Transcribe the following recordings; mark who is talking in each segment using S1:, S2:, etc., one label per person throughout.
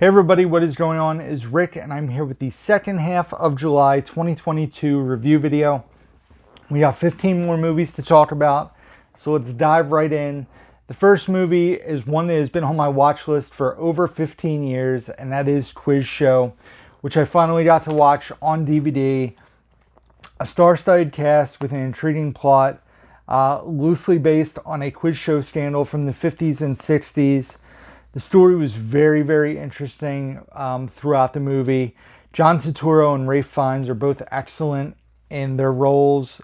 S1: Hey everybody, what is going on? Is Rick, and I'm here with the second half of July 2022 review video. We got 15 more movies to talk about, so let's dive right in. The first movie is one that has been on my watch list for over 15 years, and that is Quiz Show, which I finally got to watch on DVD. A star-studded cast with an intriguing plot, loosely based on a quiz show scandal from the 50s and 60s. The story was very, very interesting throughout the movie. John Turturro and Ralph Fiennes are both excellent in their roles.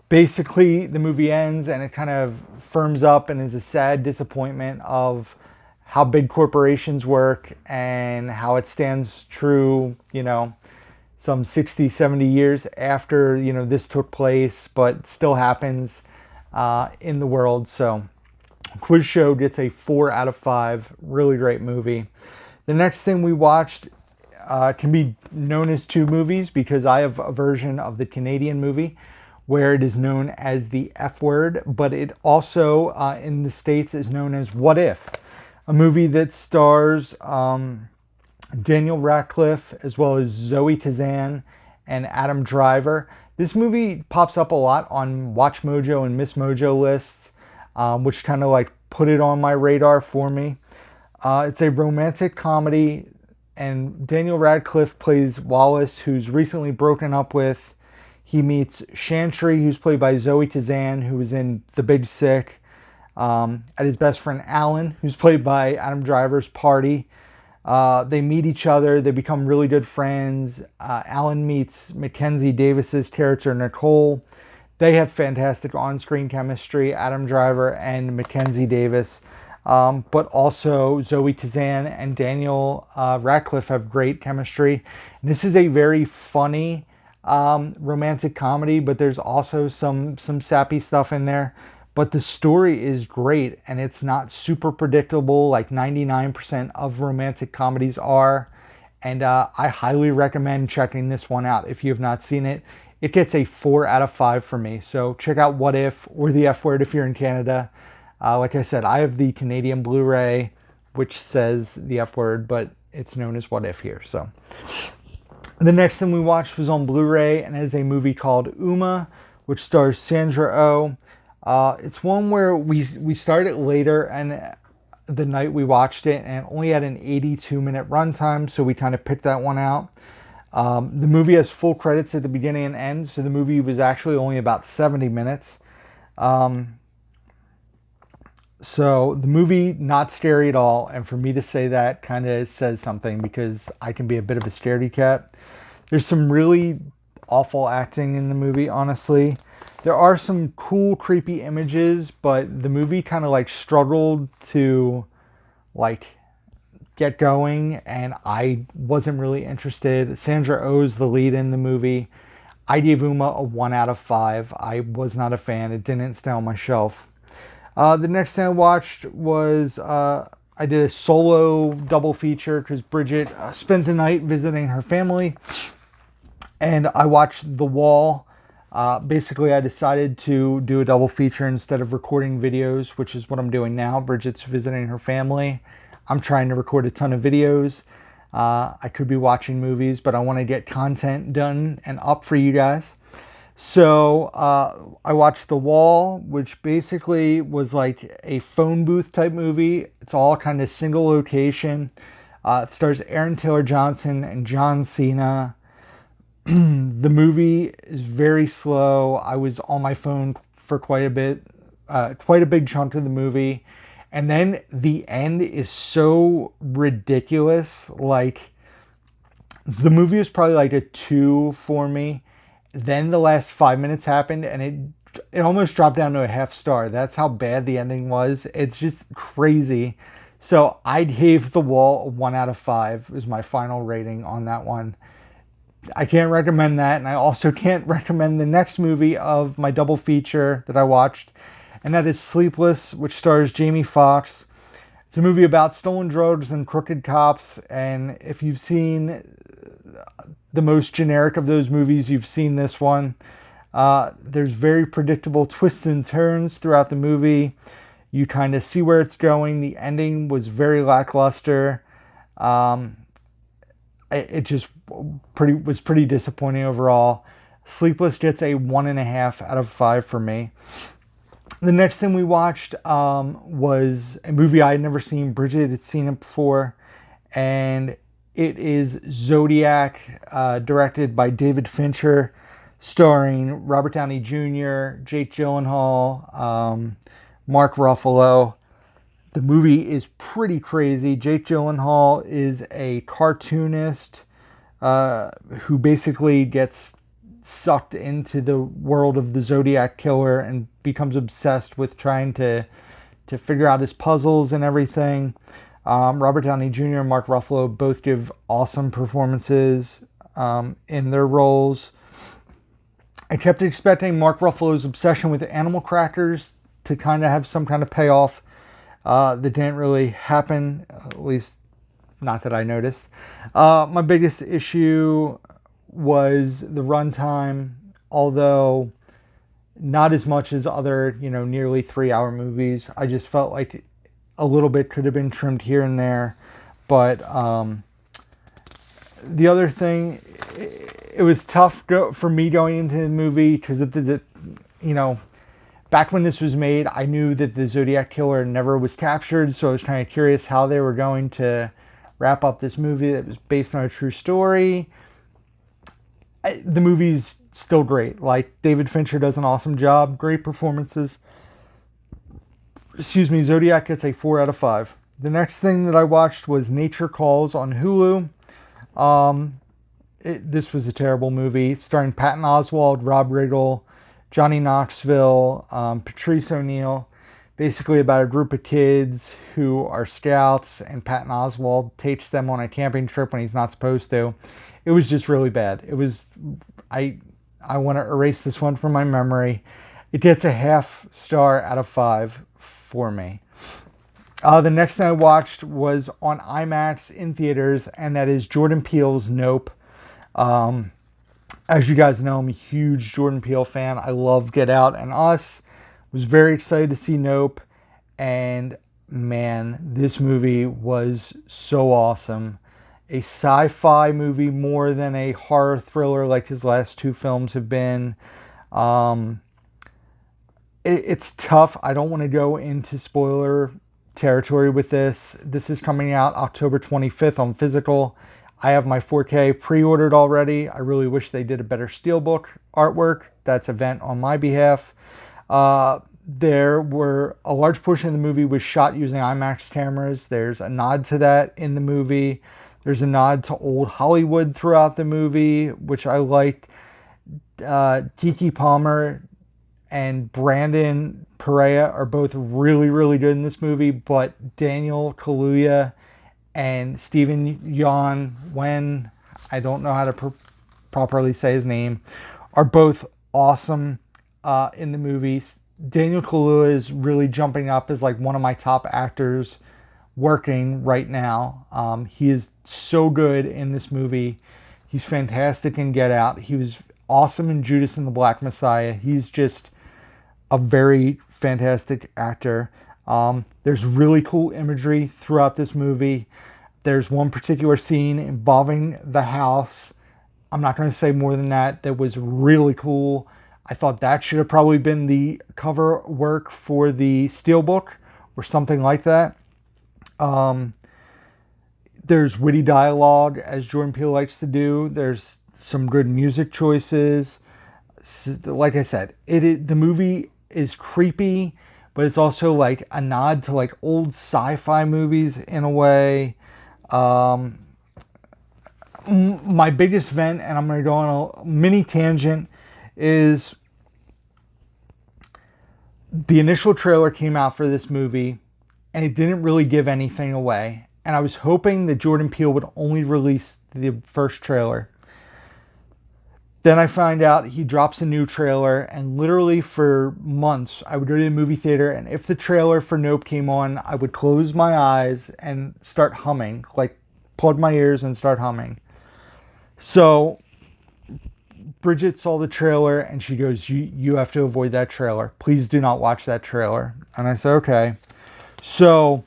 S1: Basically, the movie ends and it kind of firms up and is a sad disappointment of how big corporations work and how it stands true, some 60, 70 years after, this took place, but still happens in the world. So Quiz Show gets a 4 out of 5. Really great movie. The next thing we watched can be known as two movies because I have a version of the Canadian movie where it is known as the F Word, but it also in the States is known as What If, a movie that stars Daniel Radcliffe as well as Zoe Kazan and Adam Driver. This movie pops up a lot on Watch Mojo and Miss Mojo lists, which kind of like put it on my radar for me. It's a romantic comedy, and Daniel Radcliffe plays Wallace, who's recently broken up with. He meets Chantry, who's played by Zoe Kazan, who was in The Big Sick, at his best friend Alan, who's played by Adam Driver's Party. They meet each other. They become really good friends. Alan meets Mackenzie Davis's character, Nicole. They have fantastic on-screen chemistry, Adam Driver and Mackenzie Davis. But also Zoe Kazan and Daniel Radcliffe have great chemistry. And this is a very funny romantic comedy, but there's also some sappy stuff in there. But the story is great, and it's not super predictable like 99% of romantic comedies are. And I highly recommend checking this one out if you have not seen it. It gets a 4 out of 5 for me. So check out What If, or the F Word if you're in Canada. Like I said, I have the Canadian Blu-ray, which says the F Word, but it's known as What If here. So the next thing we watched was on Blu-ray, and it is a movie called Uma, which stars Sandra Oh. It's one where we started later and the night we watched it, and it only had an 82-minute runtime, so we kind of picked that one out. The movie has full credits at the beginning and end, so the movie was actually only about 70 minutes. So the movie, not scary at all, and for me to say that kind of says something because I can be a bit of a scaredy cat. There's some really awful acting in the movie, honestly. There are some cool, creepy images, but the movie kind of like struggled to like get going, and I wasn't really interested. Sandra Oh's the lead in the movie. I gave Uma a 1 out of 5. I was not a fan. It didn't stay on my shelf. The next thing I watched was I did a solo double feature because Bridget spent the night visiting her family, and I watched The Wall. Basically, I decided to do a double feature instead of recording videos, which is what I'm doing now. Bridget's visiting her family. I'm trying to record a ton of videos. I could be watching movies, but I want to get content done and up for you guys. So I watched The Wall, which basically was like a phone booth type movie. It's all kind of single location. It stars Aaron Taylor Johnson and John Cena. The movie is very slow. I was on my phone for quite a big chunk of the movie. And then the end is so ridiculous. Like, the movie was probably like a 2 for me. Then the last 5 minutes happened and it almost dropped down to a half star. That's how bad the ending was. It's just crazy. So I gave The Wall a 1 out of 5 is my final rating on that one. I can't recommend that, and I also can't recommend the next movie of my double feature that I watched, and that is Sleepless, which stars Jamie Foxx. It's a movie about stolen drugs and crooked cops, and if you've seen the most generic of those movies, you've seen this one. There's very predictable twists and turns throughout the movie. You kind of see where it's going. The ending was very lackluster. Um, it just was pretty disappointing overall. Sleepless gets a 1.5 out of 5 for me. The next thing we watched was a movie I had never seen. Bridget had seen it before, and it is Zodiac, directed by David Fincher, starring Robert Downey Jr., Jake Gyllenhaal, Mark Ruffalo. The movie is pretty crazy. Jake Gyllenhaal is a cartoonist who basically gets sucked into the world of the Zodiac Killer and becomes obsessed with trying to figure out his puzzles and everything. Robert Downey Jr. and Mark Ruffalo both give awesome performances in their roles. I kept expecting Mark Ruffalo's obsession with animal crackers to kind of have some kind of payoff. That didn't really happen, at least not that I noticed. My biggest issue was the runtime, although not as much as other, nearly 3-hour movies. I just felt like a little bit could have been trimmed here and there. But the other thing, it was tough for me going into the movie because back when this was made, I knew that the Zodiac Killer never was captured, so I was kind of curious how they were going to wrap up this movie that was based on a true story. The movie's still great. Like, David Fincher does an awesome job, great performances. Zodiac gets a 4 out of 5. The next thing that I watched was Nature Calls on Hulu. This was a terrible movie, starring Patton Oswalt, Rob Riggle, Johnny Knoxville, Patrice O'Neal. Basically about a group of kids who are scouts, and Patton Oswalt takes them on a camping trip when he's not supposed to. It was just really bad. I want to erase this one from my memory. It gets a 0.5 star out of 5 for me. The next thing I watched was on IMAX in theaters, and that is Jordan Peele's Nope. As you guys know, I'm a huge Jordan Peele fan. I love Get Out and Us. Was very excited to see Nope. And man, this movie was so awesome. A sci-fi movie more than a horror thriller like his last 2 films have been. It's tough. I don't want to go into spoiler territory with this. This is coming out October 25th on physical. I have my 4K pre-ordered already. I really wish they did a better steelbook artwork. That's a vent on my behalf. There were a large portion of the movie was shot using IMAX cameras. There's a nod to that in the movie. There's a nod to old Hollywood throughout the movie, which I like. Keke Palmer and Brandon Perea are both really, really good in this movie, but Daniel Kaluuya and Stephen Yeun Wen, I don't know how to properly say his name, are both awesome in the movie. Daniel Kaluuya is really jumping up as like one of my top actors working right now. He is so good in this movie. He's fantastic in Get Out. He was awesome in Judas and the Black Messiah. He's just a very fantastic actor. There's really cool imagery throughout this movie. There's one particular scene involving the house. I'm not going to say more than that. That was really cool. I thought that should have probably been the cover work for the steelbook or something like that. There's witty dialogue, as Jordan Peele likes to do. There's some good music choices. Like I said, the movie is creepy, but it's also like a nod to like old sci-fi movies in a way. My biggest vent, and I'm going to go on a mini tangent, is the initial trailer came out for this movie and it didn't really give anything away. And I was hoping that Jordan Peele would only release the first trailer. Then I find out he drops a new trailer, and literally for months I would go to the movie theater, and if the trailer for Nope came on, I would close my eyes and start humming, like plug my ears and start humming. So Bridget saw the trailer and she goes, you have to avoid that trailer. Please do not watch that trailer. And I said, okay. So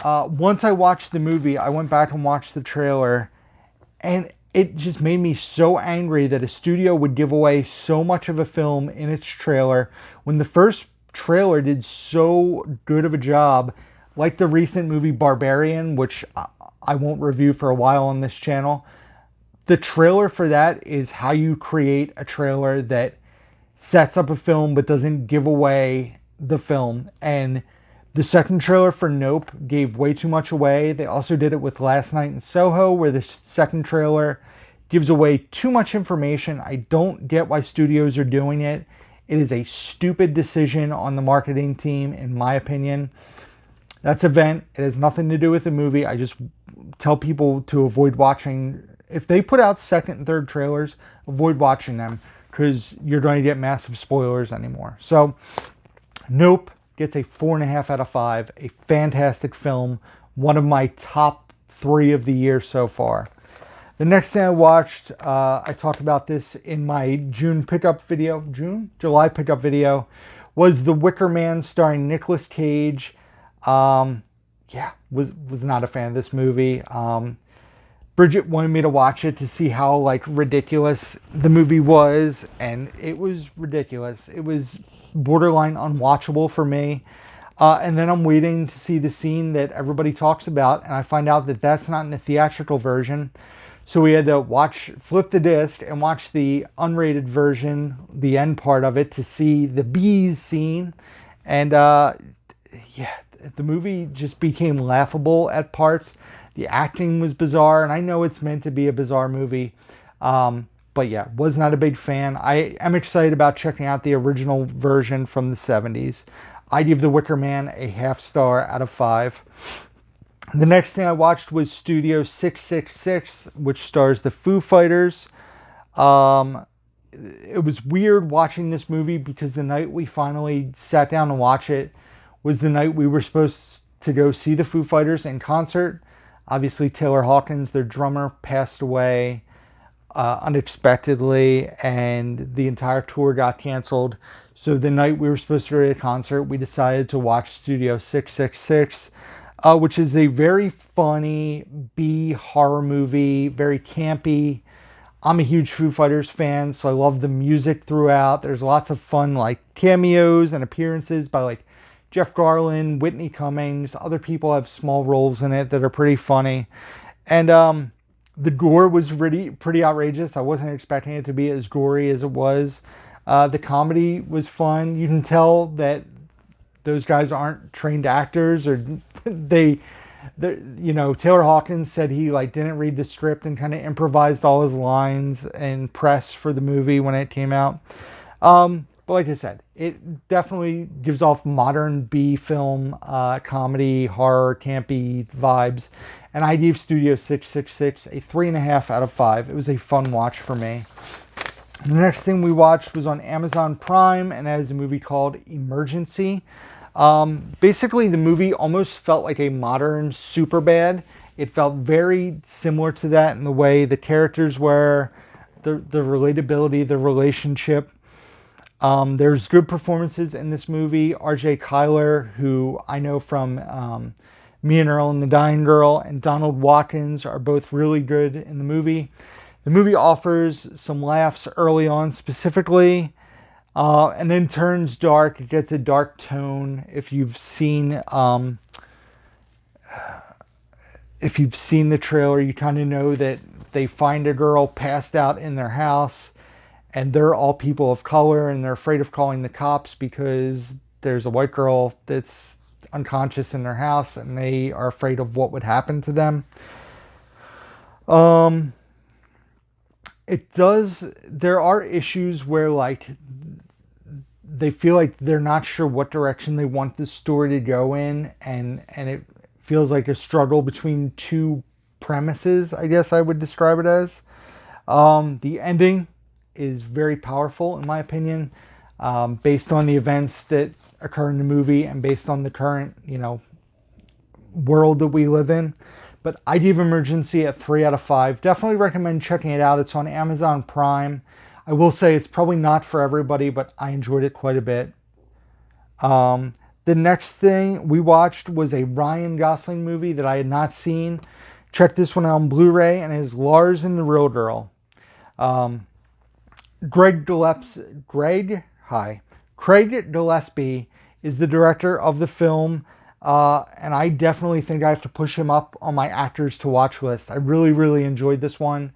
S1: once I watched the movie, I went back and watched the trailer, and it just made me so angry that a studio would give away so much of a film in its trailer when the first trailer did so good of a job, like the recent movie Barbarian, which I won't review for a while on this channel. The trailer for that is how you create a trailer that sets up a film but doesn't give away the film. And the second trailer for Nope gave way too much away. They also did it with Last Night in Soho, where the second trailer gives away too much information. I don't get why studios are doing it. It is a stupid decision on the marketing team, in my opinion. That's Event. It has nothing to do with the movie. I just tell people to avoid watching. If they put out second and third trailers, avoid watching them because you're going to get massive spoilers anymore. So, Nope gets a 4.5 out of 5. A fantastic film. One of my top 3 of the year so far. The next thing I watched, I talked about this in my July pickup video, was The Wicker Man starring Nicolas Cage. Was not a fan of this movie. Bridget wanted me to watch it to see how ridiculous the movie was, and it was ridiculous. It was borderline unwatchable for me. And then I'm waiting to see the scene that everybody talks about, and I find out that that's not in the theatrical version. So we had to flip the disc and watch the unrated version, the end part of it, to see the bees scene. And the movie just became laughable at parts. The acting was bizarre, and I know it's meant to be a bizarre movie. But yeah, was not a big fan. I am excited about checking out the original version from the 70s. I give The Wicker Man a 0.5 star out of 5. The next thing I watched was Studio 666, which stars the Foo Fighters. It was weird watching this movie because the night we finally sat down to watch it was the night we were supposed to go see the Foo Fighters in concert. Obviously, Taylor Hawkins, their drummer, passed away unexpectedly, and the entire tour got canceled. So the night we were supposed to go to the concert, we decided to watch Studio 666, which is a very funny B horror movie, very campy. I'm a huge Foo Fighters fan, so I love the music throughout. There's lots of fun cameos and appearances by Jeff Garland, Whitney Cummings. Other people have small roles in it that are pretty funny. And the gore was pretty outrageous. I wasn't expecting it to be as gory as it was. The comedy was fun. You can tell that those guys aren't trained actors, or Taylor Hawkins said he didn't read the script and kind of improvised all his lines in press for the movie when it came out. But like I said, it definitely gives off modern B film, comedy, horror, campy vibes. And I gave Studio 666 a 3.5 out of 5. It was a fun watch for me. The next thing we watched was on Amazon Prime, and that is a movie called Emergency. Basically, the movie almost felt like a modern Superbad. It felt very similar to that in the way the characters were, the relatability, the relationship. There's good performances in this movie. R.J. Kyler, who I know from Me and Earl and the Dying Girl, and Donald Watkins are both really good in the movie. The movie offers some laughs early on specifically, and then turns dark. It gets a dark tone. If you've seen the trailer, you kind of know that they find a girl passed out in their house, and they're all people of color, and they're afraid of calling the cops because there's a white girl that's unconscious in their house, and they are afraid of what would happen to them. There are issues where they feel like they're not sure what direction they want the story to go in, and it feels like a struggle between two premises, I guess I would describe it as. The ending is very powerful, in my opinion, based on the events that occur in the movie and based on the current, world that we live in. But I give Emergency a 3 out of 5. Definitely recommend checking it out. It's on Amazon Prime. I will say it's probably not for everybody, but I enjoyed it quite a bit. The next thing we watched was a Ryan Gosling movie that I had not seen. Check this one out on Blu-ray, and it is Lars and the Real Girl. Um, Craig Gillespie is the director of the film, and I definitely think I have to push him up on my actors to watch list. I really, really enjoyed this one.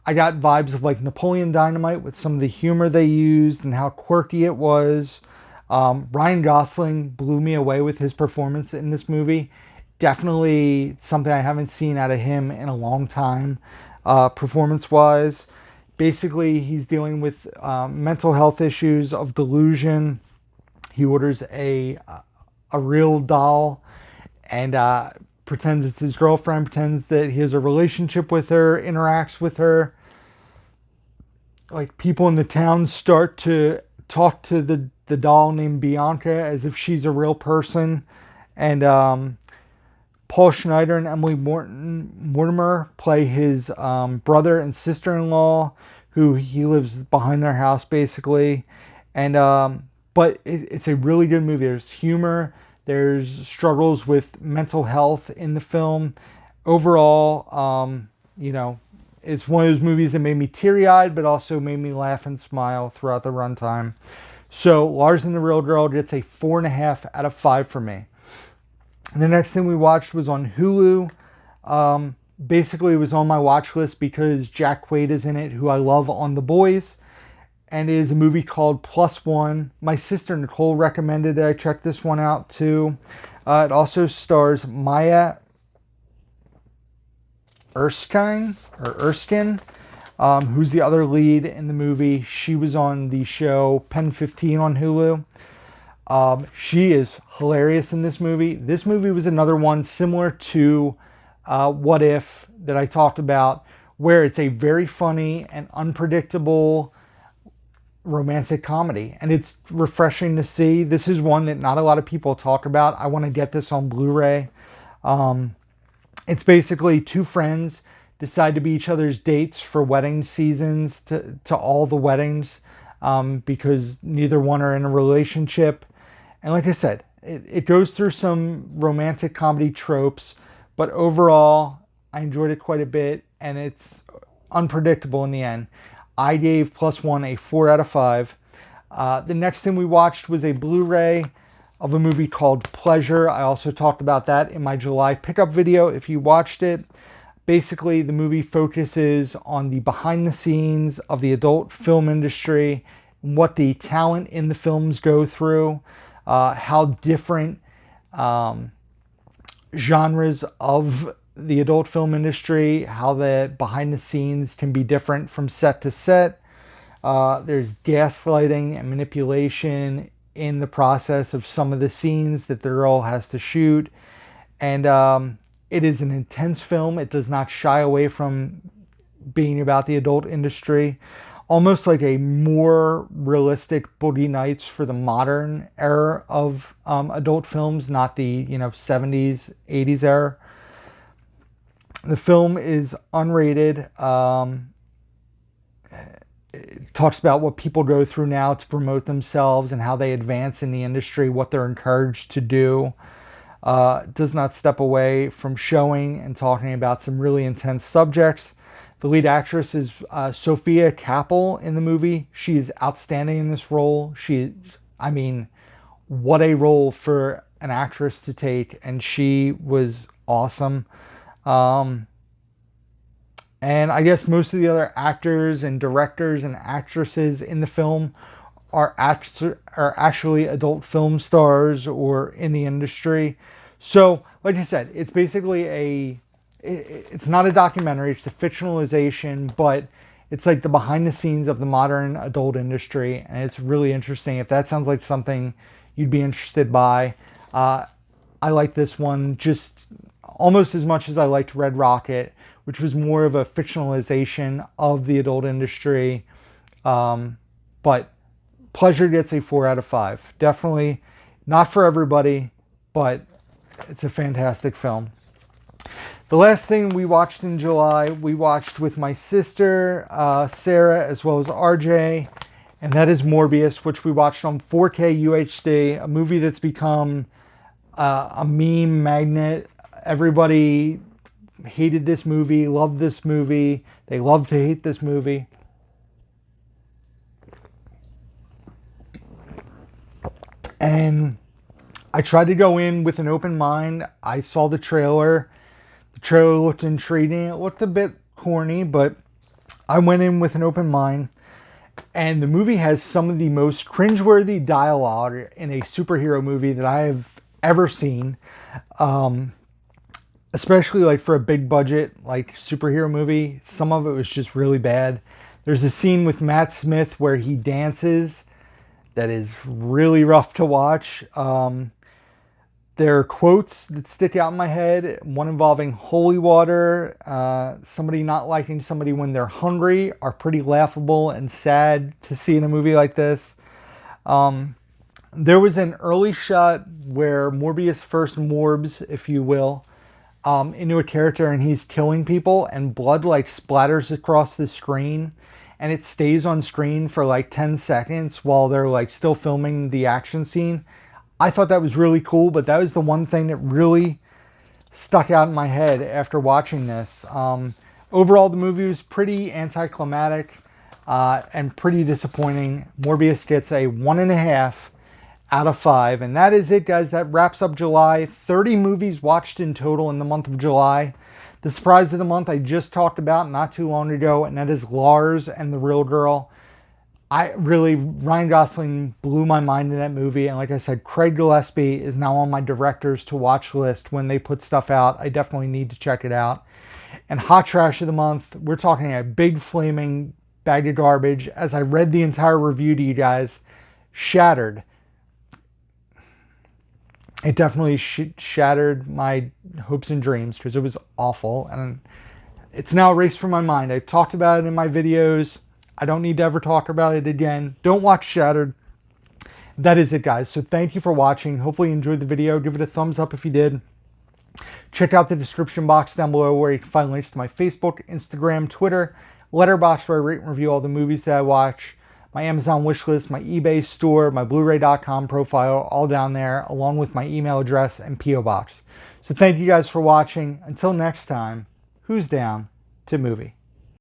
S1: I got vibes of like Napoleon Dynamite with some of the humor they used and how quirky it was. Ryan Gosling blew me away with his performance in this movie. Definitely something I haven't seen out of him in a long time, performance-wise. Basically, he's dealing with mental health issues of delusion. He orders a real doll and pretends it's his girlfriend, pretends that he has a relationship with her, interacts with her. Like, people in the town start to talk to the doll named Bianca as if she's a real person. And Paul Schneider and Emily Mortimer play his brother and sister-in-law, who he lives behind their house basically. And but it's a really good movie. There's humor, there's struggles with mental health in the film. Overall, it's one of those movies that made me teary-eyed, but also made me laugh and smile throughout the runtime. So Lars and the Real Girl gets a 4.5 out of 5 for me. And the next thing we watched was on Hulu. Basically, it was on my watch list because Jack Quaid is in it, who I love on The Boys, and it is a movie called Plus One. My sister Nicole recommended that I check this one out too. It also stars Maya Erskine, who's the other lead in the movie. She was on the show Pen 15 on Hulu. She is hilarious in this movie. This movie was another one similar to What If that I talked about, where it's a very funny and unpredictable romantic comedy, and it's refreshing to see. This is one that not a lot of people talk about. I want to get this on Blu-ray. It's basically two friends decide to be each other's dates for wedding seasons to all the weddings, because neither one are in a relationship. And like I said, it goes through some romantic comedy tropes, but overall, I enjoyed it quite a bit, and it's unpredictable in the end. I gave Plus One a 4 out of 5. The next thing we watched was a Blu-ray of a movie called Pleasure. I also talked about that in my July pickup video if you watched it. Basically, the movie focuses on the behind the scenes of the adult film industry, what the talent in the films go through, how different genres of the adult film industry, how the behind the scenes can be different from set to set. There's gaslighting and manipulation in the process of some of the scenes that the girl has to shoot. And it is an intense film. It does not shy away from being about the adult industry. Almost like a more realistic Boogie Nights for the modern era of adult films, not the 70s, 80s era. The film is unrated. It talks about what people go through now to promote themselves and how they advance in the industry, what they're encouraged to do. Does not step away from showing and talking about some really intense subjects. The lead actress is Sophia Kappel in the movie. She is outstanding in this role. What a role for an actress to take, and she was awesome. And I guess most of the other actors and directors and actresses in the film are actually adult film stars or in the industry. So, like I said, it's basically it's not a documentary, it's a fictionalization, but it's like the behind the scenes of the modern adult industry, and it's really interesting. If that sounds like something you'd be interested by, I like this one just almost as much as I liked Red Rocket, which was more of a fictionalization of the adult industry. But Pleasure gets a 4 out of 5. Definitely not for everybody, but it's a fantastic film. The last thing we watched in July, we watched with my sister, Sarah, as well as RJ, and that is Morbius, which we watched on 4K UHD, a movie that's become a meme magnet. Everybody hated this movie, loved this movie. They love to hate this movie. And I tried to go in with an open mind. I saw the trailer. The trailer looked intriguing. It looked a bit corny, but I went in with an open mind. And the movie has some of the most cringeworthy dialogue in a superhero movie that I have ever seen. Especially like for a big budget like superhero movie. Some of it was just really bad. There's a scene with Matt Smith where he dances that is really rough to watch. There are quotes that stick out in my head. One involving holy water, somebody not liking somebody when they're hungry are pretty laughable and sad to see in a movie like this. There was an early shot where Morbius first morbs, if you will, into a character and he's killing people and blood like splatters across the screen and it stays on screen for like 10 seconds while they're like still filming the action scene. I thought that was really cool, but that was the one thing that really stuck out in my head after watching this. Overall, the movie was pretty anticlimactic and pretty disappointing. Morbius gets a 1.5 out of 5. And that is it, guys. That wraps up July. 30 movies watched in total in the month of July. The surprise of the month I just talked about not too long ago, and that is Lars and the Real Girl. Ryan Gosling blew my mind in that movie. And like I said, Craig Gillespie is now on my directors to watch list when they put stuff out. I definitely need to check it out. And Hot Trash of the Month, we're talking a big flaming bag of garbage. As I read the entire review to you guys, Shattered. It definitely shattered my hopes and dreams because it was awful. And it's now erased from my mind. I've talked about it in my videos. I don't need to ever talk about it again. Don't watch Shattered. That is it, guys. So thank you for watching. Hopefully you enjoyed the video. Give it a thumbs up if you did. Check out the description box down below where you can find links to my Facebook, Instagram, Twitter, Letterboxd where I rate and review all the movies that I watch, my Amazon wishlist, my eBay store, my Blu-ray.com profile, all down there, along with my email address and P.O. Box. So thank you guys for watching. Until next time, who's down to movie?